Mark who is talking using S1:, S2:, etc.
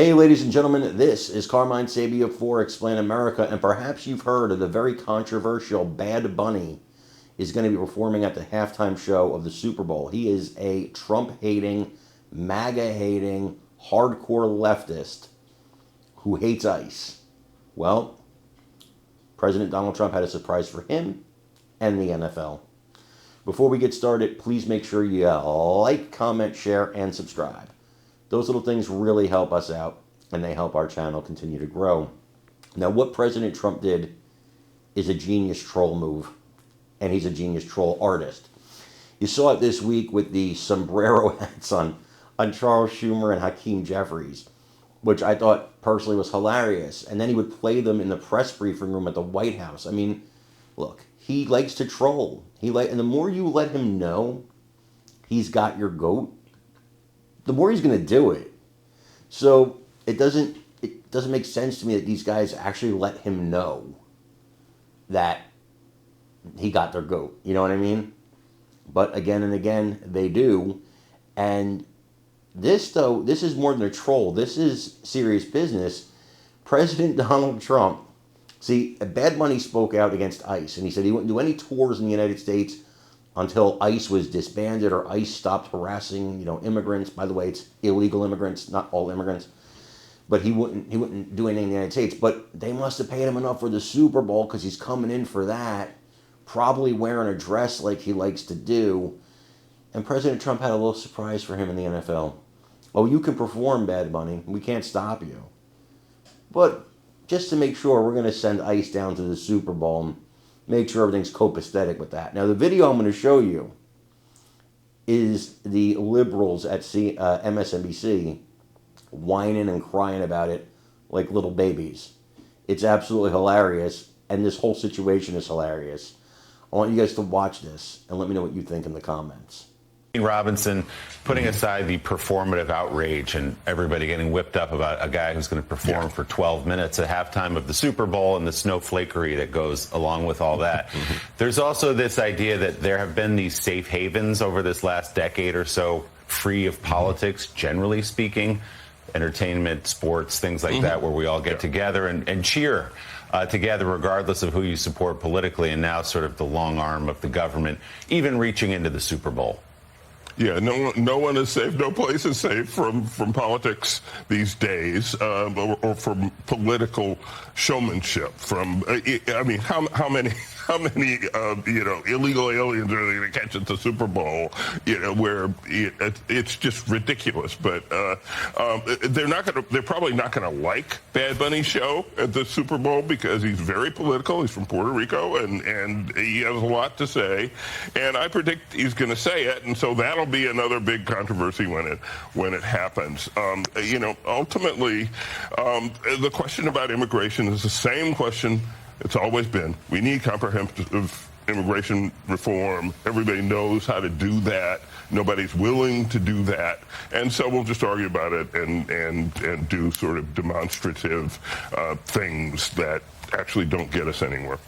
S1: Hey, ladies and gentlemen, this is Carmine Sabia for Explain America, and perhaps you've heard of the very controversial Bad Bunny is going to be performing at the halftime show of the Super Bowl. He is a Trump-hating, MAGA-hating, hardcore leftist who hates ICE. Well, President Donald Trump had a surprise for him and the NFL. Before we get started, please make sure you like, comment, share, and subscribe. Those little things really help us out, and they help our channel continue to grow. Now, what President Trump did is a genius troll move, and he's a genius troll artist. You saw it this week with the sombrero hats on Charles Schumer and Hakeem Jeffries, which I thought personally was hilarious. And then he would play them in the press briefing room at the White House. I mean, look, he likes to troll. And the more you let him know he's got your goat, the more he's going to do it. So it doesn't make sense to me that these guys actually let him know that he got their goat. You know what I mean? But again and again, they do. And this, though, this is more than a troll. This is serious business. President Donald Trump, see, Bad Bunny spoke out against ICE, and he said he wouldn't do any tours in the United States until ICE was disbanded or ICE stopped harassing, immigrants. By the way, it's illegal immigrants, not all immigrants. But he wouldn't do anything in the United States. But they must have paid him enough for the Super Bowl because he's coming in for that, probably wearing a dress like he likes to do. And President Trump had a little surprise for him in the NFL. Oh, you can perform, Bad Bunny. We can't stop you. But just to make sure, we're going to send ICE down to the Super Bowl and make sure everything's copacetic with that. Now, the video I'm going to show you is the liberals at MSNBC whining and crying about it like little babies. It's absolutely hilarious, and this whole situation is hilarious. I want you guys to watch this and let me know what you think in the comments.
S2: Robinson, putting aside the performative outrage and everybody getting whipped up about a guy who's going to perform for 12 minutes at halftime of the Super Bowl and the snowflakery that goes along with all that. There's also this idea that there have been these safe havens over this last decade or so, free of politics, generally speaking, entertainment, sports, things like that, where we all get together and cheer together regardless of who you support politically, and now sort of the long arm of the government, even reaching into the Super Bowl.
S3: Yeah, no one is safe. No place is safe from politics these days, or from political showmanship. I mean, how many illegal aliens are they going to catch at the Super Bowl? Where it's just ridiculous. But they're probably not going to like Bad Bunny's show at the Super Bowl because he's very political. He's from Puerto Rico, and he has a lot to say. And I predict he's going to say it, and so that'll be another big controversy when it happens. Ultimately, the question about immigration is the same question it's always been. We need comprehensive immigration reform. Everybody knows how to do that. Nobody's willing to do that. And so we'll just argue about it and do sort of demonstrative things that actually don't get us anywhere.